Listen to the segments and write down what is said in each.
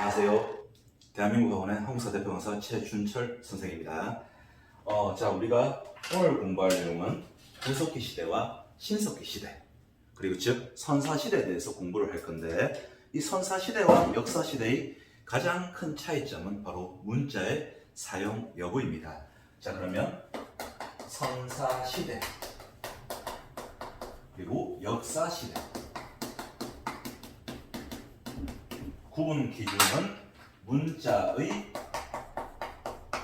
안녕하세요. 대한민국 학원의 한국사 대표 강사 최준철 선생입니다. 자, 우리가 오늘 공부할 내용은 구석기 시대와 신석기 시대, 그리고 즉 선사시대에 대해서 공부를 할 건데, 이 선사시대와 역사시대의 가장 큰 차이점은 바로 문자의 사용 여부입니다. 자, 그러면 선사시대 그리고 역사시대 구분 기준은 문자의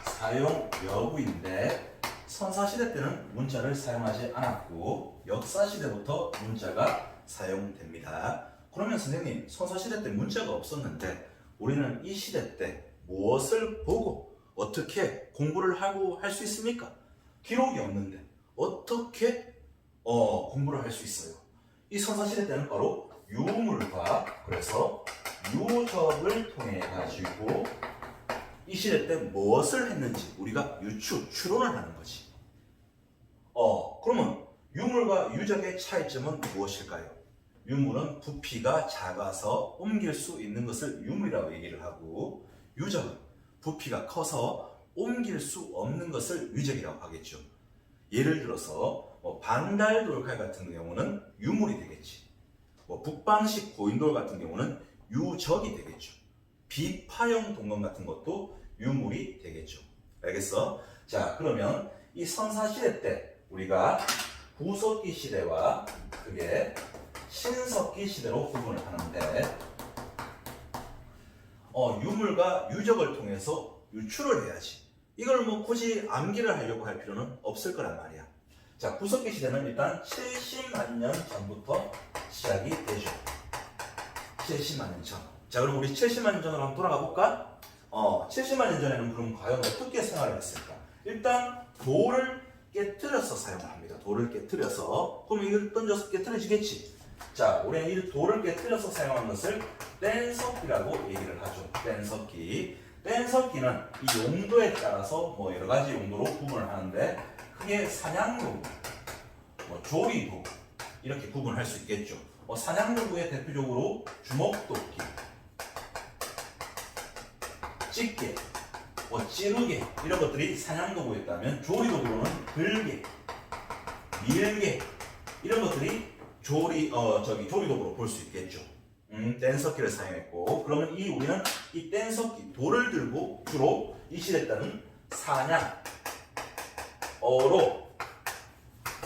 사용 여부인데, 선사시대 때는 문자를 사용하지 않았고 역사시대부터 문자가 사용됩니다. 그러면 선생님, 선사시대 때 문자가 없었는데 우리는 이 시대 때 무엇을 보고 어떻게 공부를 하고 할 수 있습니까? 기록이 없는데 어떻게 공부를 할 수 있어요? 이 선사시대 때는 바로 유물과, 그래서 유적을 통해 가지고 이 시대 때 무엇을 했는지 우리가 추론을 하는 거지. 그러면 유물과 유적의 차이점은 무엇일까요? 유물은 부피가 작아서 옮길 수 있는 것을 유물이라고 얘기를 하고, 유적은 부피가 커서 옮길 수 없는 것을 유적이라고 하겠죠. 예를 들어서 반달돌칼 같은 경우는 유물이 되겠지. 북방식 고인돌 같은 경우는 유적이 되겠죠. 비파형 동검 같은 것도 유물이 되겠죠. 알겠어? 자, 그러면 이 선사시대 때 우리가 구석기 시대와 그게 신석기 시대로 구분을 하는데, 유물과 유적을 통해서 유출을 해야지. 이걸 굳이 암기를 하려고 할 필요는 없을 거란 말이야. 자, 구석기 시대는 일단 70만 년 전부터 시작이 되죠. 70만 년 전. 자, 그럼 우리 70만 년 전으로 한번 돌아가 볼까? 70만 년 전에는 그럼 과연 어떻게 생활을 했을까? 일단 돌을 깨트려서 사용을 합니다. 돌을 깨트려서. 그럼 이걸 던져서 깨트려지겠지? 자, 우리는 이 돌을 깨트려서 사용한 것을 뗀석기라고 얘기를 하죠. 뗀석기. 뗀석기는 이 용도에 따라서 여러 가지 용도로 구분을 하는데, 크게 사냥도구, 조리도구 이렇게 구분할 수 있겠죠. 사냥도구에 대표적으로 주먹도끼, 집게, 찌르개 이런 것들이 사냥도구였다면, 조리도구로는 들개, 밀개 이런 것들이 조리도구로 볼 수 있겠죠. 뗀석기를 사용했고, 그러면 우리는 이 뗀석기, 돌을 들고 주로 이 시대 때는 사냥, 어로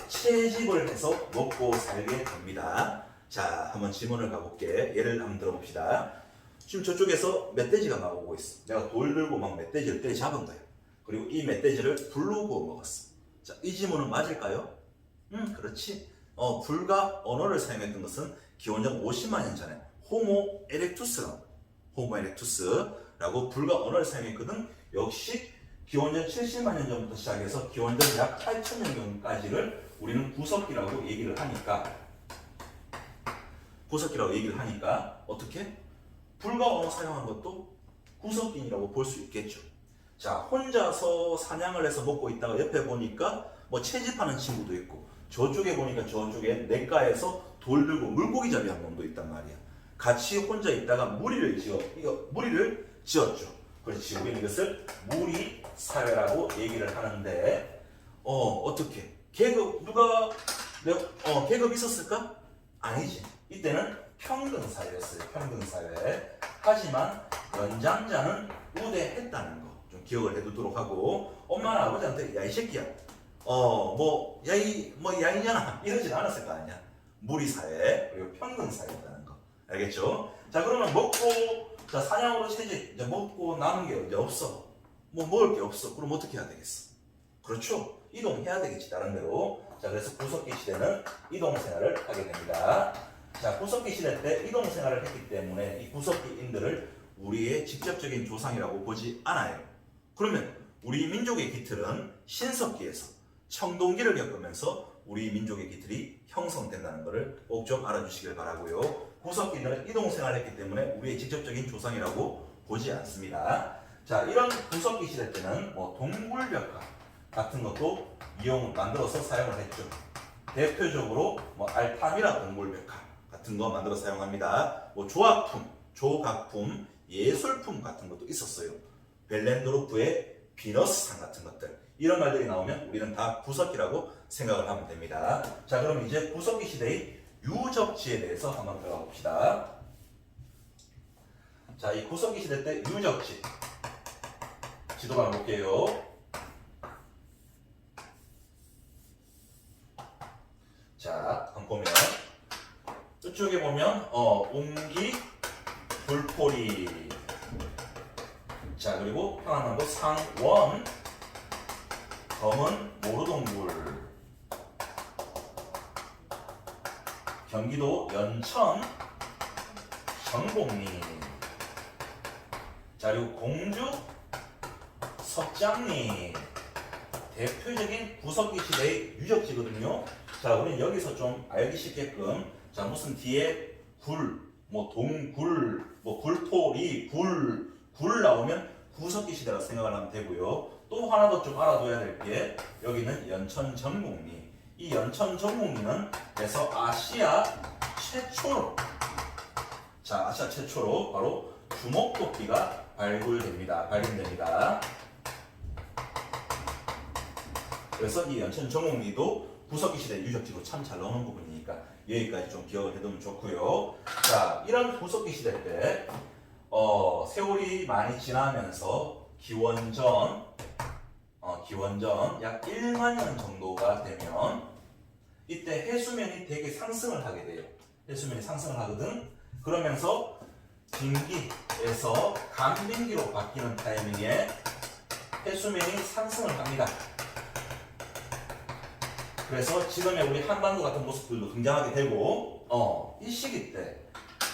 채집을 해서 먹고 살게 됩니다. 자, 한번 질문을 가볼게. 예를 한번 들어봅시다. 지금 저쪽에서 멧돼지가 막 오고 있어. 내가 돌 들고 막 멧돼지를 때려잡은 거야. 그리고 이 멧돼지를 불로 구워 먹었어. 자, 이 질문은 맞을까요? 그렇지. 불과 언어를 사용했던 것은 기원전 50만 년 전에 호모 에렉투스라고 불과 언어를 사용했거든. 역시 기원전 70만 년 전부터 시작해서 기원전 약 8,000년 전까지를 우리는 구석기라고 얘기를 하니까, 어떻게? 불과 언어 사용한 것도 구석기라고 볼 수 있겠죠. 자, 혼자서 사냥을 해서 먹고 있다가 옆에 보니까 채집하는 친구도 있고, 저쪽에 보니까 저쪽에 냇가에서 돌 들고 물고기 잡이한 놈도 있단 말이야. 같이 혼자 있다가 무리를 지었죠. 그렇지. 우리는 이것을 무리 사회라고 얘기를 하는데, 어떻게? 계급 계급 있었을까? 아니지. 이때는 평등 사회였어요. 평등 사회. 하지만 연장자는 우대했다는 거 좀 기억을 해두도록 하고, 엄마나 아버지한테 야 이 새끼야, 야이잖아 이러진 않았을 거 아니야. 무리 사회 그리고 평등 사회였다는 거. 알겠죠? 자, 그러면 자, 사냥으로 채집, 이제 먹고 남은 게 이제 없어. 먹을 게 없어. 그럼 어떻게 해야 되겠어? 그렇죠. 이동해야 되겠지, 다른 데로. 자, 그래서 구석기 시대는 이동 생활을 하게 됩니다. 자, 구석기 시대 때 이동 생활을 했기 때문에 이 구석기인들을 우리의 직접적인 조상이라고 보지 않아요. 그러면 우리 민족의 기틀은 신석기에서 청동기를 겪으면서 우리 민족의 기틀이 형성된다는 것을 꼭 좀 알아주시길 바라고요. 구석기들은 이동 생활을 했기 때문에 우리의 직접적인 조상이라고 보지 않습니다. 자, 이런 구석기 시대 때는 동굴벽화 같은 것도 만들어서 사용을 했죠. 대표적으로 알타미라 동굴벽화 같은 거 만들어 사용합니다. 조각품 예술품 같은 것도 있었어요. 벨렌도르프의 비너스상 같은 것들. 이런 말들이 나오면 우리는 다 구석기라고 생각을 하면 됩니다. 자, 그럼 이제 구석기 시대의 유적지에 대해서 한번 들어가 봅시다. 자, 이 구석기 시대 때 유적지. 지도를 한번 볼게요. 자, 한번 보면 이쪽에 보면 웅기, 불포리. 자, 그리고 평안남도 상원, 검은 모루동굴, 경기도 연천, 정복리. 자, 그리고 공주, 석장리. 대표적인 구석기 시대의 유적지거든요. 자, 우리는 여기서 좀 알기 쉽게끔, 자, 무슨 뒤에 굴, 뭐 동굴, 뭐 굴토리, 굴 나오면 구석기 시대라 생각을 하면 되고요. 또 하나 더 좀 알아둬야 될 게, 여기는 연천 정복리. 이 연천 정복리는 그래서 아시아 최초로, 자, 아시아 최초로 바로 주목도끼가 발견됩니다. 그래서 이 연천 정복리도 구석기 시대 유적지로 참 잘 나오는 부분이니까 여기까지 좀 기억을 해두면 좋고요. 자, 이런 구석기 시대 때 세월이 많이 지나면서 기원전 약 1만 년 정도가 되면 이때 해수면이 되게 상승을 하게 돼요. 해수면이 상승을 하거든. 그러면서 빙기에서 간빙기로 바뀌는 타이밍에 해수면이 상승을 합니다. 그래서 지금의 우리 한반도 같은 모습들도 등장하게 되고, 이 시기 때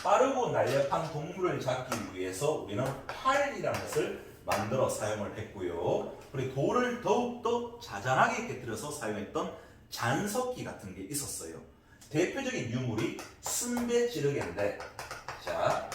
빠르고 날렵한 동물을 잡기 위해서 우리는 활이라는 것을 만들어 사용을 했고요. 그리고 돌을 더욱더 자잘하게 깨뜨려서 사용했던 잔석기 같은 게 있었어요. 대표적인 유물이 승배지르개인데, 자,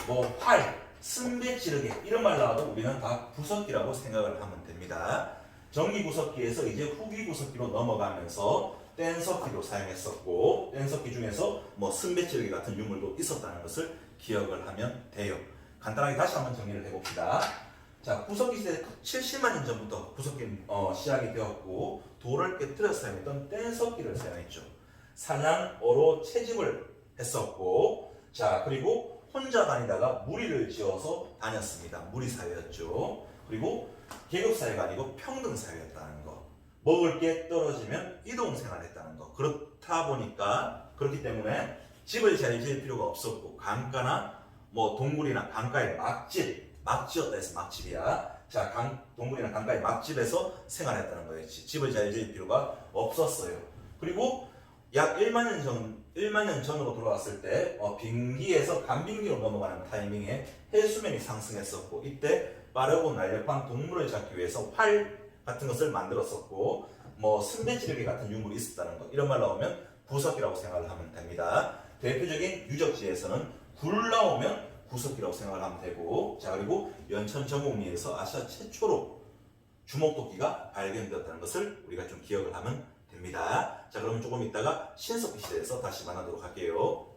뭐 활, 승배지르개 이런 말 나와도 우리는 다 구석기라고 생각을 하면 됩니다. 전기구석기에서 이제 후기구석기로 넘어가면서 뗀석기도 사용했었고, 뗀석기 중에서 뭐 승배지르개 같은 유물도 있었다는 것을 기억을 하면 돼요. 간단하게 다시 한번 정리를 해봅시다. 자, 구석기 시대 70만 년 전부터 구석기 시작이 되었고, 돌을 깨뜨려서 사용했던 뗀석기를 사용했죠. 사냥어로 채집을 했었고, 자, 그리고 혼자 다니다가 무리를 지어서 다녔습니다. 무리사회였죠. 그리고 계급사회가 아니고 평등사회였다는 거. 먹을 게 떨어지면 이동생활했다는 거. 그렇기 때문에 집을 잘 지을 필요가 없었고, 강가나 뭐 동굴이나 강가의 막지였다 해서 막집이야. 자, 동굴이나 강가의 막집에서 생활했다는 거였지. 집을 잘 지을 필요가 없었어요. 그리고 약 1만 년 전으로 돌아왔을 때 빙기에서 간빙기로 넘어가는 타이밍에 해수면이 상승했었고, 이때 빠르고 날렵한 동물을 잡기 위해서 활 같은 것을 만들었었고, 뭐 승배지르개 같은 유물이 있었다는 것, 이런 말 나오면 구석기라고 생각을 하면 됩니다. 대표적인 유적지에서는 굴 나오면 구석기라고 생각을 하면 되고, 자, 그리고 연천 정복리에서 아시아 최초로 주목도끼가 발견되었다는 것을 우리가 좀 기억을 하면 됩니다. 자, 그러면 조금 이따가 신석기 시대에서 다시 만나도록 할게요.